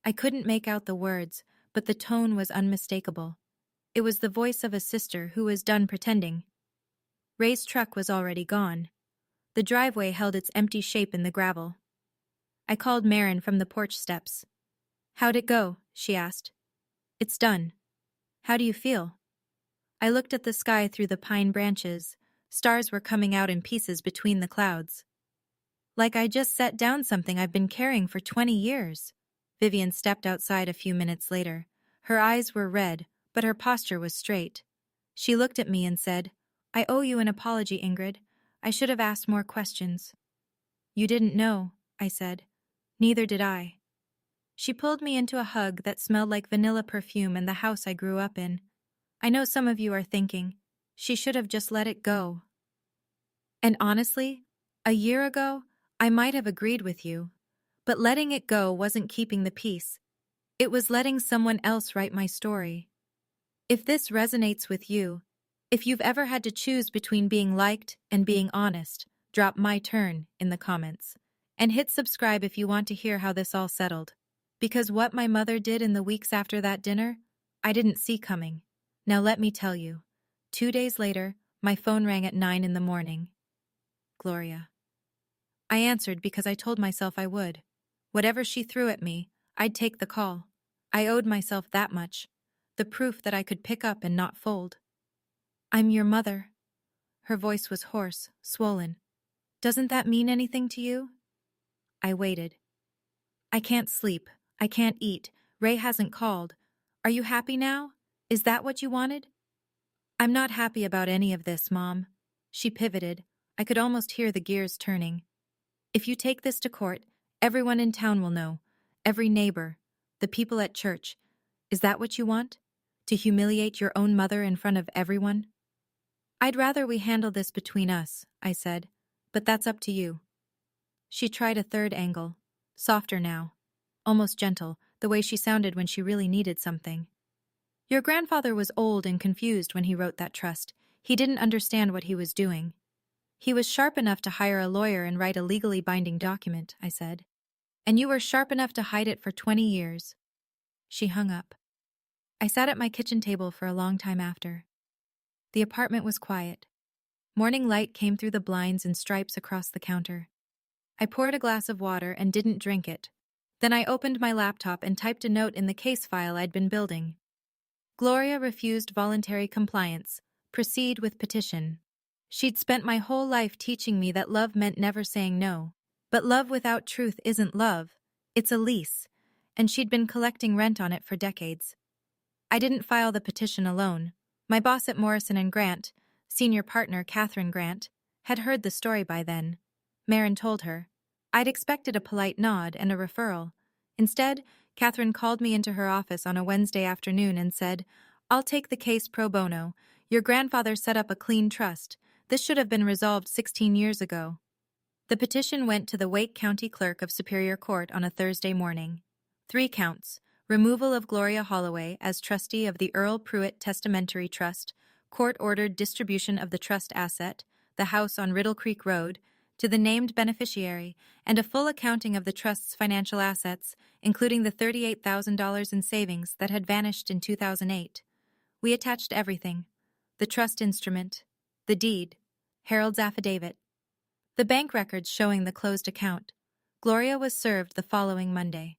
I couldn't make out the words, but the tone was unmistakable. It was the voice of a sister who was done pretending. Ray's truck was already gone. The driveway held its empty shape in the gravel. I called Marin from the porch steps. How'd it go? She asked. It's done. How do you feel? I looked at the sky through the pine branches. Stars were coming out in pieces between the clouds. Like I just set down something I've been carrying for 20 years. Vivian stepped outside a few minutes later. Her eyes were red, but her posture was straight. She looked at me and said, I owe you an apology, Ingrid. I should have asked more questions. You didn't know, I said. Neither did I. She pulled me into a hug that smelled like vanilla perfume and the house I grew up in. I know some of you are thinking, she should have just let it go. And honestly, a year ago, I might have agreed with you. But letting it go wasn't keeping the peace. It was letting someone else write my story. If this resonates with you, if you've ever had to choose between being liked and being honest, drop "my turn" in the comments. And hit subscribe if you want to hear how this all settled. Because what my mother did in the weeks after that dinner, I didn't see coming. Now let me tell you. 2 days later, my phone rang at 9 in the morning. Gloria. I answered because I told myself I would. Whatever she threw at me, I'd take the call. I owed myself that much. The proof that I could pick up and not fold. I'm your mother. Her voice was hoarse, swollen. Doesn't that mean anything to you? I waited. I can't sleep. I can't eat. Ray hasn't called. Are you happy now? Is that what you wanted? I'm not happy about any of this, Mom. She pivoted. I could almost hear the gears turning. If you take this to court, everyone in town will know. Every neighbor. The people at church. Is that what you want? To humiliate your own mother in front of everyone? I'd rather we handle this between us, I said. But that's up to you. She tried a third angle. Softer now. Almost gentle, the way she sounded when she really needed something. Your grandfather was old and confused when he wrote that trust. He didn't understand what he was doing. He was sharp enough to hire a lawyer and write a legally binding document, I said. And you were sharp enough to hide it for 20 years. She hung up. I sat at my kitchen table for a long time after. The apartment was quiet. Morning light came through the blinds in stripes across the counter. I poured a glass of water and didn't drink it. Then I opened my laptop and typed a note in the case file I'd been building. Gloria refused voluntary compliance. Proceed with petition. She'd spent my whole life teaching me that love meant never saying no. But love without truth isn't love. It's a lease. And she'd been collecting rent on it for decades. I didn't file the petition alone. My boss at Morrison & Grant, senior partner Catherine Grant, had heard the story by then. Marin told her. I'd expected a polite nod and a referral. Instead, Catherine called me into her office on a Wednesday afternoon and said, I'll take the case pro bono. Your grandfather set up a clean trust. This should have been resolved 16 years ago. The petition went to the Wake County Clerk of Superior Court on a Thursday morning. 3 counts: removal of Gloria Holloway as trustee of the Earl Pruitt Testamentary Trust, court-ordered distribution of the trust asset, the house on Riddle Creek Road, to the named beneficiary, and a full accounting of the trust's financial assets, including the $38,000 in savings that had vanished in 2008. We attached everything: the trust instrument, the deed, Harold's affidavit, the bank records showing the closed account. Gloria was served the following Monday.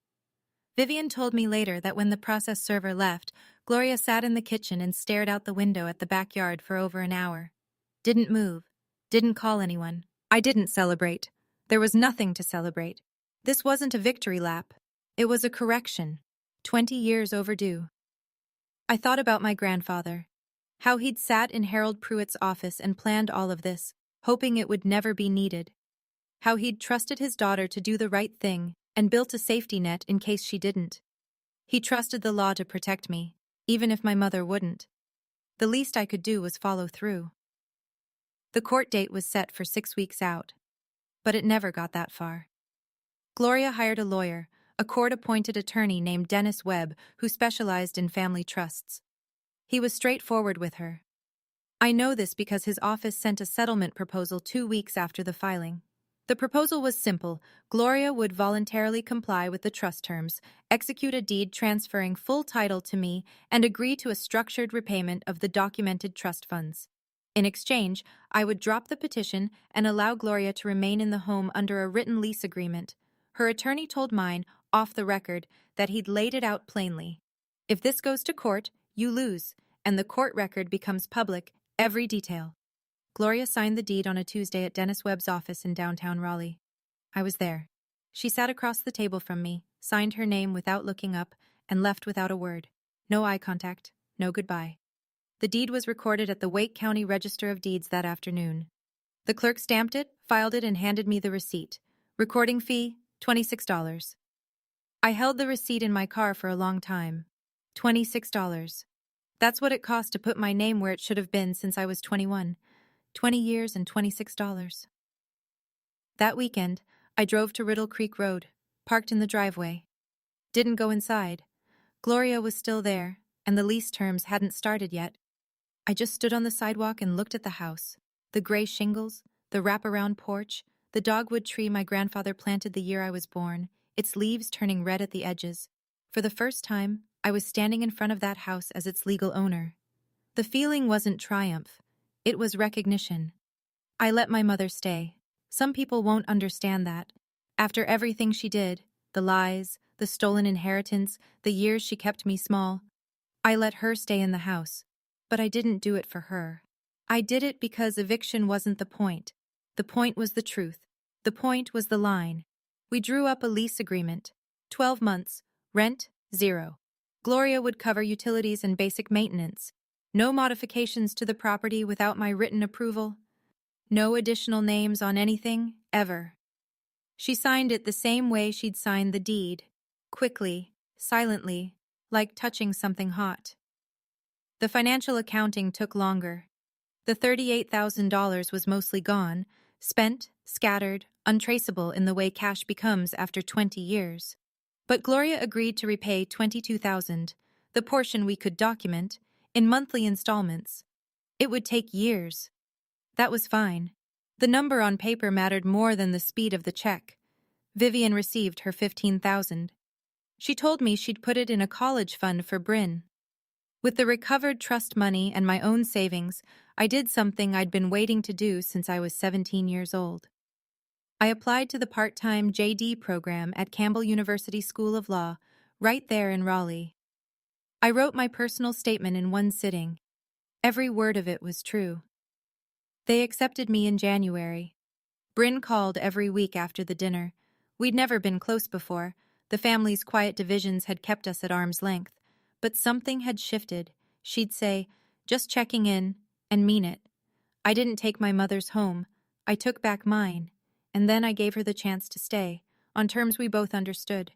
Vivian told me later that when the process server left, Gloria sat in the kitchen and stared out the window at the backyard for over an hour. Didn't move. Didn't call anyone. I didn't celebrate. There was nothing to celebrate. This wasn't a victory lap. It was a correction. 20 years overdue. I thought about my grandfather. How he'd sat in Harold Pruitt's office and planned all of this, hoping it would never be needed. How he'd trusted his daughter to do the right thing and built a safety net in case she didn't. He trusted the law to protect me, even if my mother wouldn't. The least I could do was follow through. The court date was set for 6 weeks out, but it never got that far. Gloria hired a lawyer, a court-appointed attorney named Dennis Webb, who specialized in family trusts. He was straightforward with her. I know this because his office sent a settlement proposal 2 weeks after the filing. The proposal was simple. Gloria would voluntarily comply with the trust terms, execute a deed transferring full title to me, and agree to a structured repayment of the documented trust funds. In exchange, I would drop the petition and allow Gloria to remain in the home under a written lease agreement. Her attorney told mine, off the record, that he'd laid it out plainly. If this goes to court, you lose, and the court record becomes public, every detail. Gloria signed the deed on a Tuesday at Dennis Webb's office in downtown Raleigh. I was there. She sat across the table from me, signed her name without looking up, and left without a word. No eye contact, no goodbye. The deed was recorded at the Wake County Register of Deeds that afternoon. The clerk stamped it, filed it, and handed me the receipt. Recording fee, $26. I held the receipt in my car for a long time. $26. That's what it cost to put my name where it should have been since I was 21. 20 years and $26. That weekend, I drove to Riddle Creek Road, parked in the driveway. Didn't go inside. Gloria was still there, and the lease terms hadn't started yet. I just stood on the sidewalk and looked at the house. The gray shingles, the wraparound porch, the dogwood tree my grandfather planted the year I was born, its leaves turning red at the edges. For the first time, I was standing in front of that house as its legal owner. The feeling wasn't triumph. It was recognition. I let my mother stay. Some people won't understand that. After everything she did, the lies, the stolen inheritance, the years she kept me small, I let her stay in the house. But I didn't do it for her. I did it because eviction wasn't the point. The point was the truth. The point was the line. We drew up a lease agreement. 12 months. Rent, 0. Gloria would cover utilities and basic maintenance. No modifications to the property without my written approval. No additional names on anything, ever. She signed it the same way she'd signed the deed. Quickly, silently, like touching something hot. The financial accounting took longer. The $38,000 was mostly gone, spent, scattered, untraceable in the way cash becomes after 20 years. But Gloria agreed to repay $22,000, the portion we could document, in monthly installments. It would take years. That was fine. The number on paper mattered more than the speed of the check. Vivian received her $15,000. She told me she'd put it in a college fund for Bryn. With the recovered trust money and my own savings, I did something I'd been waiting to do since I was 17 years old. I applied to the part-time JD program at Campbell University School of Law, right there in Raleigh. I wrote my personal statement in one sitting. Every word of it was true. They accepted me in January. Bryn called every week after the dinner. We'd never been close before. The family's quiet divisions had kept us at arm's length. But something had shifted. She'd say, "Just checking in," and mean it. I didn't take my mother's home. I took back mine. And then I gave her the chance to stay, on terms we both understood.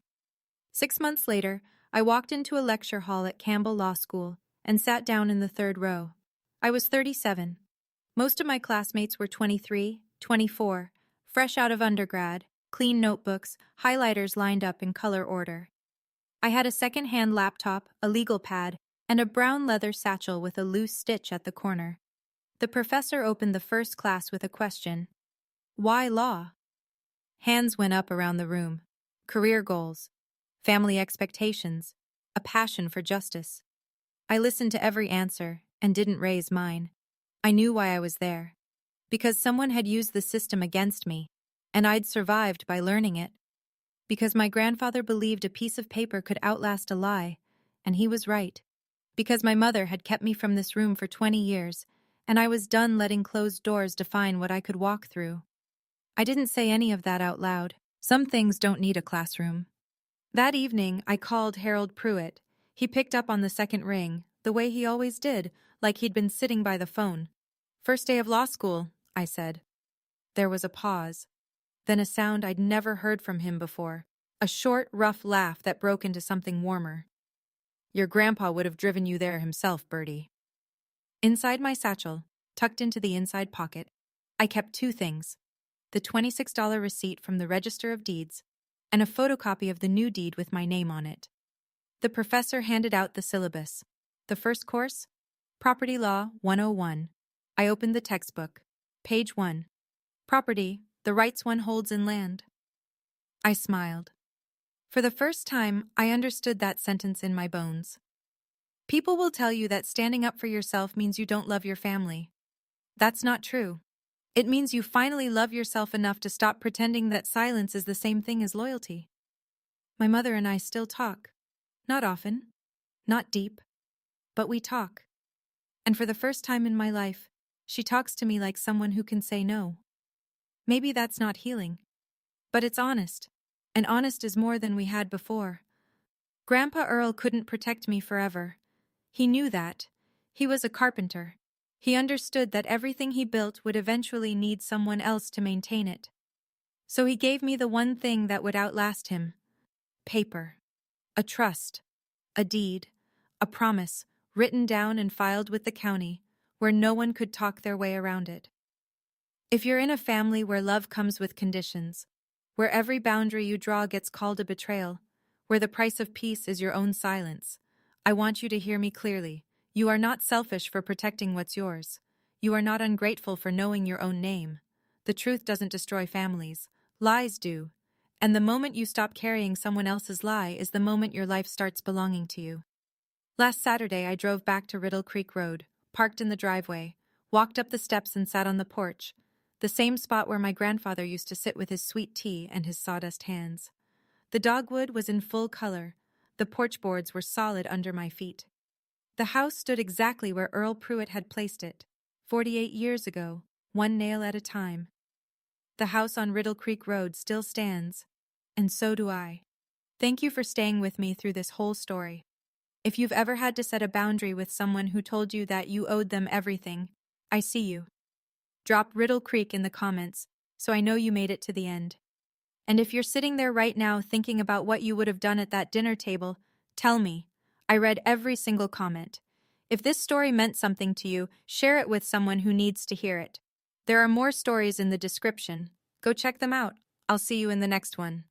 6 months later, I walked into a lecture hall at Campbell Law School and sat down in the third row. I was 37. Most of my classmates were 23, 24, fresh out of undergrad, clean notebooks, highlighters lined up in color order. I had a second-hand laptop, a legal pad, and a brown leather satchel with a loose stitch at the corner. The professor opened the first class with a question. Why law? Hands went up around the room. Career goals, family expectations, a passion for justice. I listened to every answer and didn't raise mine. I knew why I was there. Because someone had used the system against me, and I'd survived by learning it. Because my grandfather believed a piece of paper could outlast a lie, and he was right. Because my mother had kept me from this room for 20 years, and I was done letting closed doors define what I could walk through. I didn't say any of that out loud. Some things don't need a classroom. That evening, I called Harold Pruitt. He picked up on the second ring, the way he always did, like he'd been sitting by the phone. "First day of law school," I said. There was a pause. Then a sound I'd never heard from him before. A short, rough laugh that broke into something warmer. "Your grandpa would have driven you there himself, Bertie." Inside my satchel, tucked into the inside pocket, I kept two things. The $26 receipt from the Register of Deeds, and a photocopy of the new deed with my name on it. The professor handed out the syllabus. The first course? Property Law 101. I opened the textbook. Page 1. Property, the rights one holds in land. I smiled. For the first time, I understood that sentence in my bones. People will tell you that standing up for yourself means you don't love your family. That's not true. It means you finally love yourself enough to stop pretending that silence is the same thing as loyalty. My mother and I still talk. Not often, not deep, but we talk. And for the first time in my life, she talks to me like someone who can say no. Maybe that's not healing, but it's honest, and honest is more than we had before. Grandpa Earl couldn't protect me forever. He knew that. He was a carpenter. He understood that everything he built would eventually need someone else to maintain it. So he gave me the one thing that would outlast him. Paper. A trust. A deed. A promise, written down and filed with the county, where no one could talk their way around it. If you're in a family where love comes with conditions, where every boundary you draw gets called a betrayal, where the price of peace is your own silence, I want you to hear me clearly. You are not selfish for protecting what's yours. You are not ungrateful for knowing your own name. The truth doesn't destroy families. Lies do. And the moment you stop carrying someone else's lie is the moment your life starts belonging to you. Last Saturday, I drove back to Riddle Creek Road, parked in the driveway, walked up the steps and sat on the porch, the same spot where my grandfather used to sit with his sweet tea and his sawdust hands. The dogwood was in full color. The porch boards were solid under my feet. The house stood exactly where Earl Pruitt had placed it, 48 years ago, one nail at a time. The house on Riddle Creek Road still stands, and so do I. Thank you for staying with me through this whole story. If you've ever had to set a boundary with someone who told you that you owed them everything, I see you. Drop Riddle Creek in the comments, so I know you made it to the end. And if you're sitting there right now thinking about what you would have done at that dinner table, tell me. I read every single comment. If this story meant something to you, share it with someone who needs to hear it. There are more stories in the description. Go check them out. I'll see you in the next one.